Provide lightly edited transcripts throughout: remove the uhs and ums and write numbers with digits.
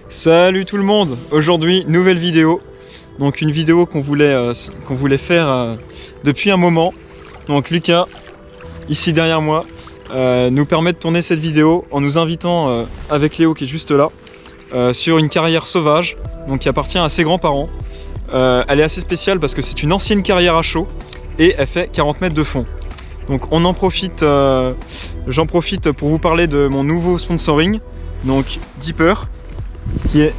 Salut tout le monde, aujourd'hui nouvelle vidéo. Donc une vidéo qu'on voulait faire depuis un moment. Donc Lucas, ici derrière moi, nous permet de tourner cette vidéo en nous invitant avec Léo qui est juste là sur une carrière sauvage donc qui appartient à ses grands-parents. Elle est assez spéciale parce que c'est une ancienne carrière à chaud et elle fait 40 mètres de fond. Donc on en profite, j'en profite pour vous parler de mon nouveau sponsoring, donc Deeper, qui est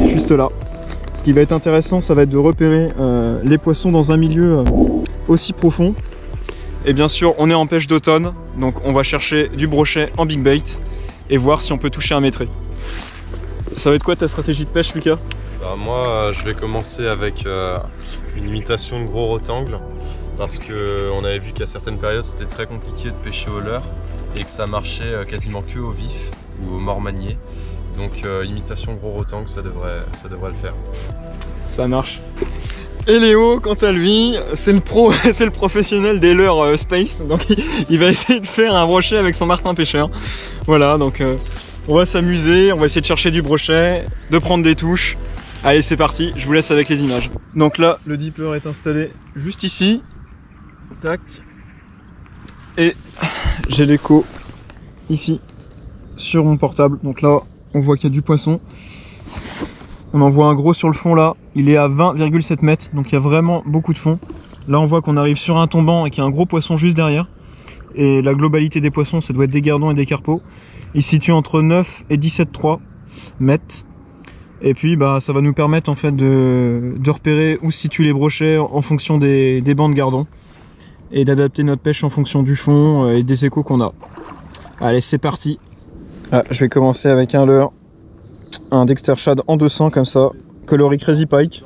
juste là. Ce qui va être intéressant, ça va être de repérer les poissons dans un milieu aussi profond. Et bien sûr, on est en pêche d'automne, donc on va chercher du brochet en big bait et voir si on peut toucher un métré. Ça va être quoi ta stratégie de pêche, Lucas? Moi, je vais commencer avec une imitation de gros rotangle, parce qu'on avait vu qu'à certaines périodes, c'était très compliqué de pêcher au leurre et que ça marchait quasiment que au vif ou au mort-manier. Donc imitation gros rotangle, ça devrait le faire. Ça marche. Et Léo, quant à lui, c'est le pro, c'est le professionnel des leurres space. Donc il va essayer de faire un brochet avec son martin pêcheur. Voilà, donc on va s'amuser, on va essayer de chercher du brochet, de prendre des touches. Allez, c'est parti, je vous laisse avec les images. Donc là, le Deeper est installé juste ici. Tac. Et j'ai l'écho ici sur mon portable. Donc là, on voit qu'il y a du poisson. On en voit un gros sur le fond là. Il est à 20,7 mètres. Donc il y a vraiment beaucoup de fond. Là, on voit qu'on arrive sur un tombant et qu'il y a un gros poisson juste derrière. Et la globalité des poissons, ça doit être des gardons et des carpeaux. Il se situe entre 9 et 17,3 mètres. Et puis ça va nous permettre en fait de repérer où se situent les brochets en fonction des bancs de gardons. Et d'adapter notre pêche en fonction du fond et des échos qu'on a. Allez, c'est parti. Je vais commencer avec un leurre, un Dexter Shad en 200 comme ça, coloris Crazy Pike.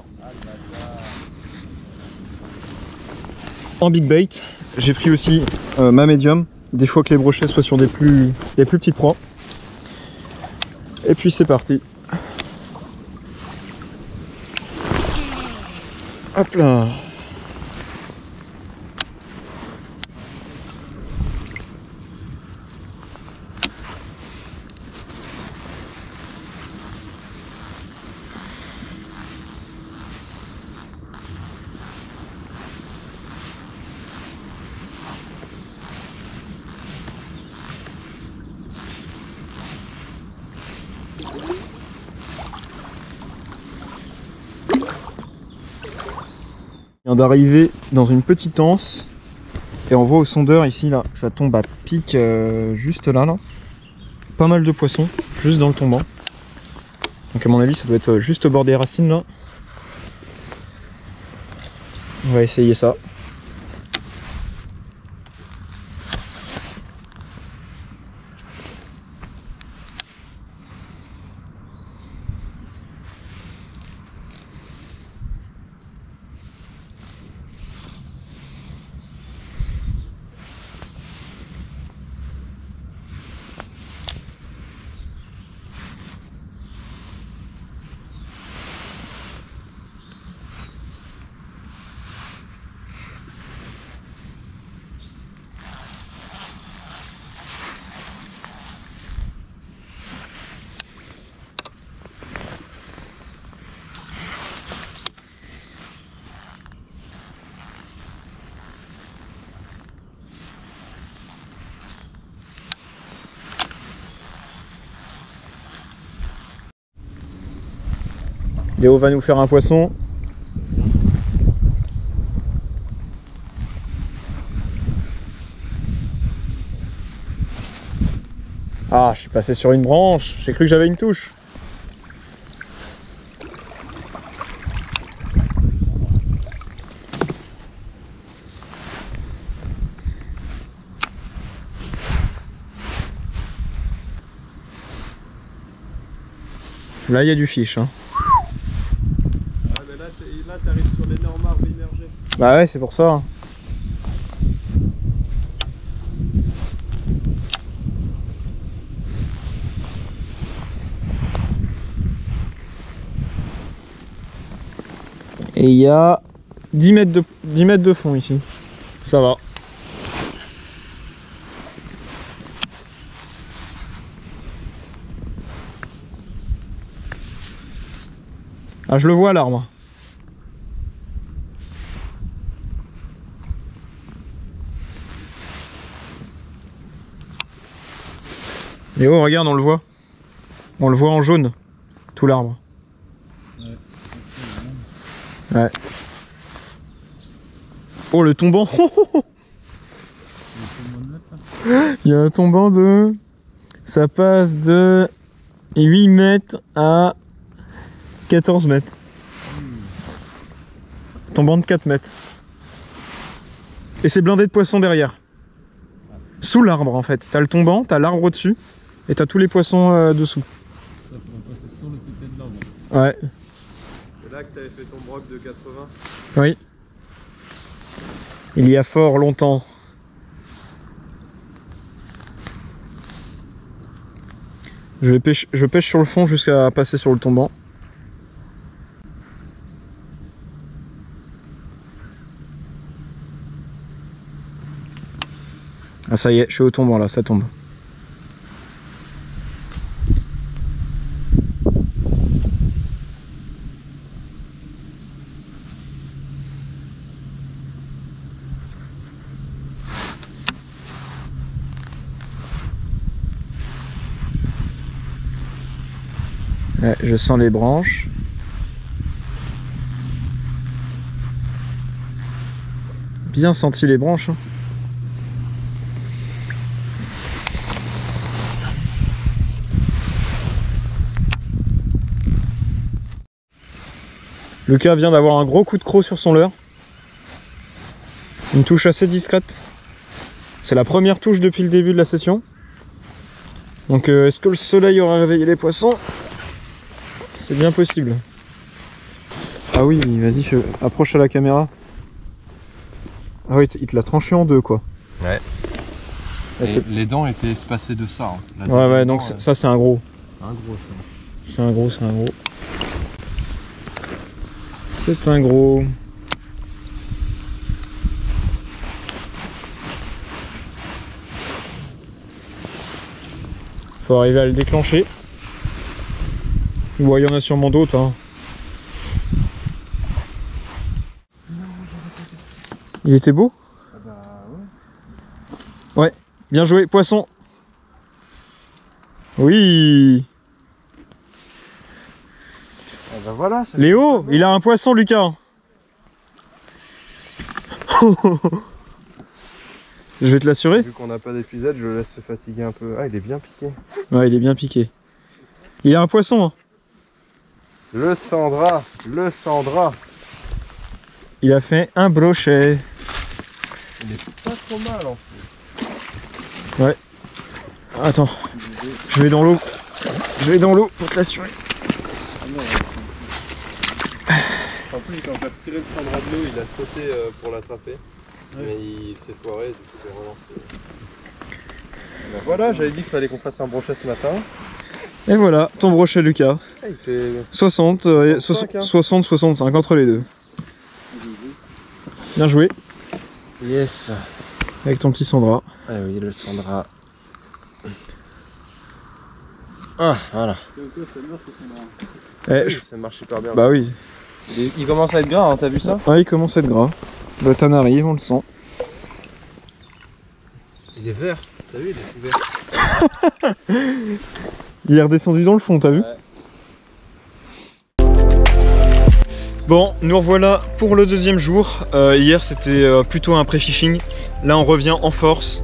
En big bait, j'ai pris aussi ma médium, des fois que les brochets soient sur des plus petites proies. Et puis c'est parti. Hop là. On vient d'arriver dans une petite anse et on voit au sondeur ici là que ça tombe à pic juste là. Pas mal de poissons juste dans le tombant. Donc à mon avis ça doit être juste au bord des racines là. On va essayer ça. Léo va nous faire un poisson. Ah, je suis passé sur une branche, j'ai cru que j'avais une touche. Là, il y a du fiche. Hein. Ah, mais là, t'arrives sur l'énorme arbre immergé. Bah ouais, c'est pour ça. Hein. Et il y a 10 mètres de fond ici. Ça va. Ah, je le vois l'arbre. Et oh, regarde, on le voit. On le voit en jaune, tout l'arbre. Ouais. Oh, le tombant. Il y a un tombant de... Ça passe de 8 mètres à 14 mètres. Tombant de 4 mètres. Et c'est blindé de poissons derrière. Sous l'arbre en fait. T'as le tombant, t'as l'arbre au-dessus. Et t'as tous les poissons dessous. Ça pourrait passer sur le côté de l'arbre. Ouais. C'est là que t'avais fait ton broc de 80? Oui. Il y a fort longtemps. Je pêche sur le fond jusqu'à passer sur le tombant. Ah ça y est, je suis au tombant là, ça tombe. Ouais, je sens les branches. Bien senti les branches. Hein. Lucas vient d'avoir un gros coup de croc sur son leurre. Une touche assez discrète. C'est la première touche depuis le début de la session. Donc est-ce que le soleil aura réveillé les poissons? C'est bien possible. Ah oui, vas-y, approche à la caméra. Ah oui, il te l'a tranché en deux quoi. Ouais. Les dents étaient espacées de ça. Hein. Ouais, donc ça c'est un gros. C'est un gros ça. C'est un gros, c'est un gros. C'est un gros. Faut arriver à le déclencher. Bon, il y en a sûrement d'autres. Hein. Il était beau? Ah bah ouais. Ouais, bien joué, poisson. Oui. Ah bah voilà. Léo, il a un poisson, Lucas. Je vais te l'assurer. Vu qu'on n'a pas d'épisode, je le laisse se fatiguer un peu. Ah, il est bien piqué. Ouais, il est bien piqué. Il a un poisson. Hein. Le Sandra, le Sandra. Il a fait un brochet. Il est pas trop mal en fait. Ouais. Attends, je vais dans l'eau. Je vais dans l'eau pour te l'assurer. En plus, quand t'as tiré le Sandra de l'eau, il a sauté pour l'attraper. Ouais. Mais il s'est foiré, du coup, il est relancé. Ben voilà, j'avais dit qu'il fallait qu'on fasse un brochet ce matin. Et voilà, ton brochet, Lucas. Ah, il fait 60, 60-65 entre les deux. Bien joué. Yes. Avec ton petit Sandra. Ah oui, le Sandra. Ah, voilà. Ça marche super bien. Bah oui. Il commence à être gras, hein, t'as vu ça? Ouais, il commence à être gras. Le tan arrive, on le sent. Il est vert, t'as vu, il est tout vert. Il est redescendu dans le fond, t'as vu? Bon, nous revoilà pour le deuxième jour. Hier c'était plutôt un pré-fishing. Là on revient en force.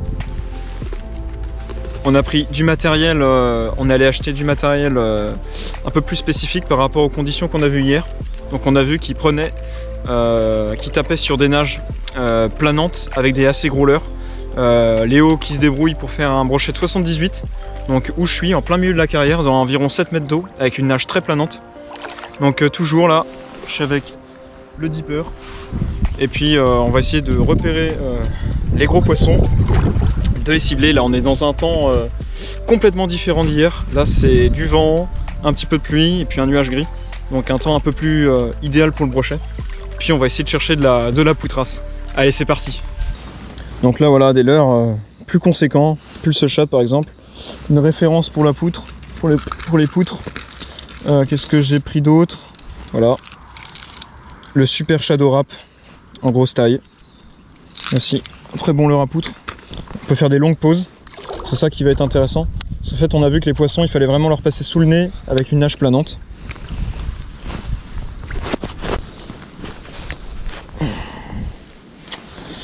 On a pris du matériel, on allait acheter du matériel un peu plus spécifique par rapport aux conditions qu'on a vues hier. Donc on a vu qu'il prenait, qu'il tapait sur des nages planantes avec des assez gros leurres. Léo qui se débrouille pour faire un brochet de 78. Donc où je suis, en plein milieu de la carrière, dans environ 7 mètres d'eau, avec une nage très planante. Donc toujours là, je suis avec le dipper. Et puis on va essayer de repérer les gros poissons, de les cibler. Là on est dans un temps complètement différent d'hier. Là c'est du vent, un petit peu de pluie et puis un nuage gris. Donc un temps un peu plus idéal pour le brochet. Puis on va essayer de chercher de la poutrasse. Allez, c'est parti. Donc là voilà des leurres plus conséquents, Pulse Shad par exemple. Une référence pour la poutre, pour les poutres. Qu'est-ce que j'ai pris d'autre? Voilà. Le Super Shadow Wrap en grosse taille. Aussi, un très bon leurre à poutre. On peut faire des longues pauses. C'est ça qui va être intéressant. En fait, on a vu que les poissons, il fallait vraiment leur passer sous le nez avec une nage planante.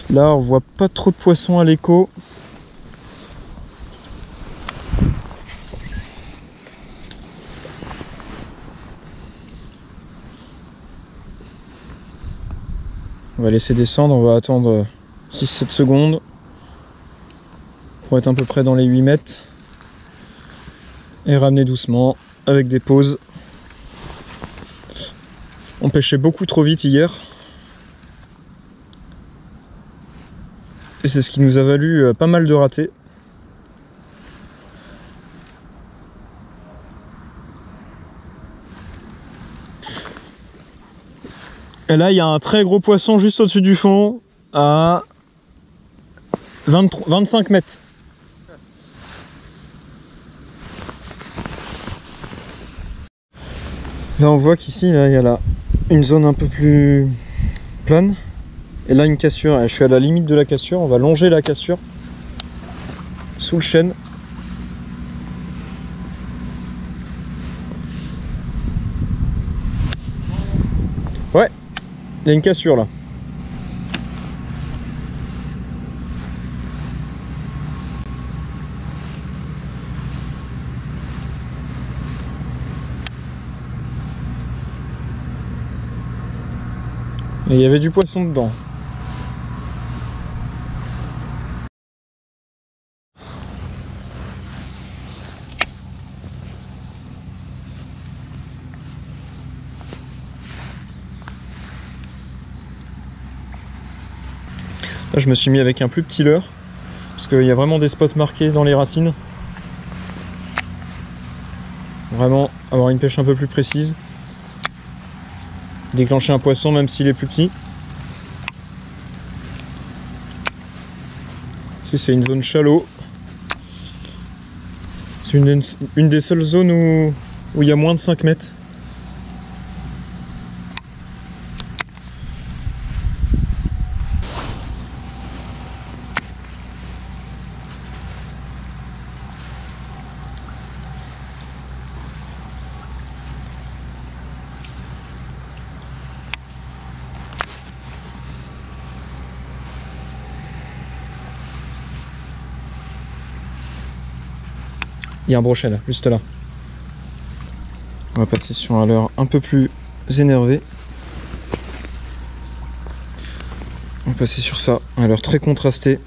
Là, on voit pas trop de poissons à l'écho. On va laisser descendre, on va attendre 6-7 secondes pour être à peu près dans les 8 mètres et ramener doucement avec des pauses. On pêchait beaucoup trop vite hier et c'est ce qui nous a valu pas mal de ratés. Et là il y a un très gros poisson juste au-dessus du fond à 25 mètres. Là on voit qu'ici il y a là une zone un peu plus plane. Et là une cassure, je suis à la limite de la cassure, on va longer la cassure sous le chêne. Ouais, il y a une cassure là. Et il y avait du poisson dedans. Là, je me suis mis avec un plus petit leurre parce qu'il y a vraiment des spots marqués dans les racines. Vraiment avoir une pêche un peu plus précise. Déclencher un poisson même s'il est plus petit. Ici c'est une zone shallow. C'est une des seules zones où il y a moins de 5 mètres. Il y a un brochet là, juste là. On va passer sur un leurre un peu plus énervé. On va passer sur ça, un leurre très contrasté.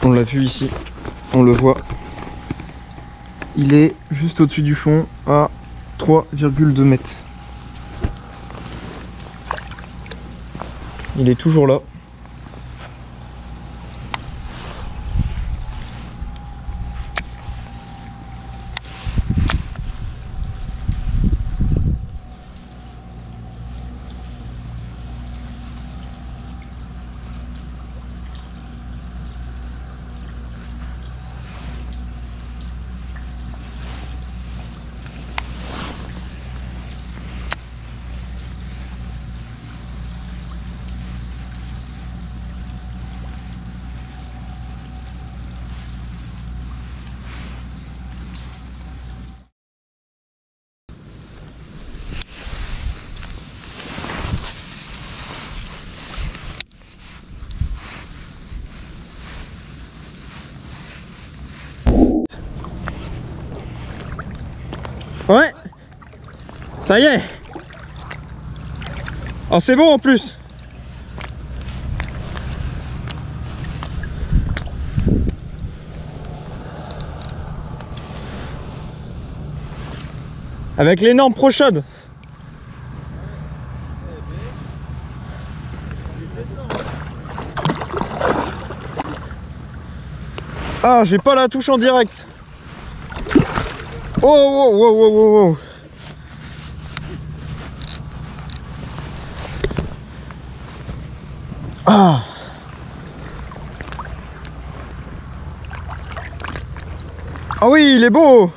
On l'a vu ici, on le voit. Il est juste au-dessus du fond à 3,2 mètres. Il est toujours là. Ça y est. Oh, c'est bon en plus. Avec l'énorme pro shad. Ah, j'ai pas la touche en direct. Oh, wow, wow, wow, wow, wow. Ah. Ah oui, il est beau.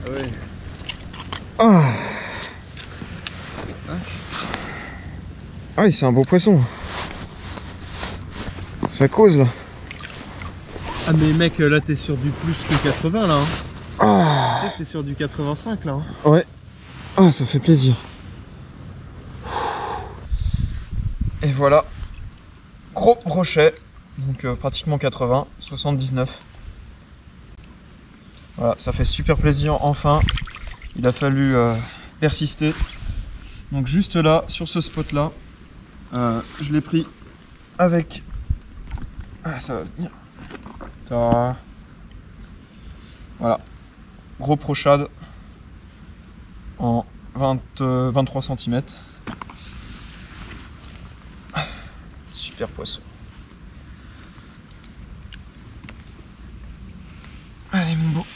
Ah ouais. Ah. Ah oui, c'est un beau poisson. Ça cause là. Ah mais mec, là t'es sur du plus que 80 là. Hein. Ah. Tu sais que t'es sur du 85 là. Hein. Ouais. Ah, ça fait plaisir. Et voilà. Gros brochet. Donc pratiquement 80, 79. Voilà, ça fait super plaisir enfin. Il a fallu persister. Donc juste là, sur ce spot là, je l'ai pris avec... Ah, ça va venir. Ça... Voilà. Gros prochade en 23 cm. Super poisson. Allez mon beau.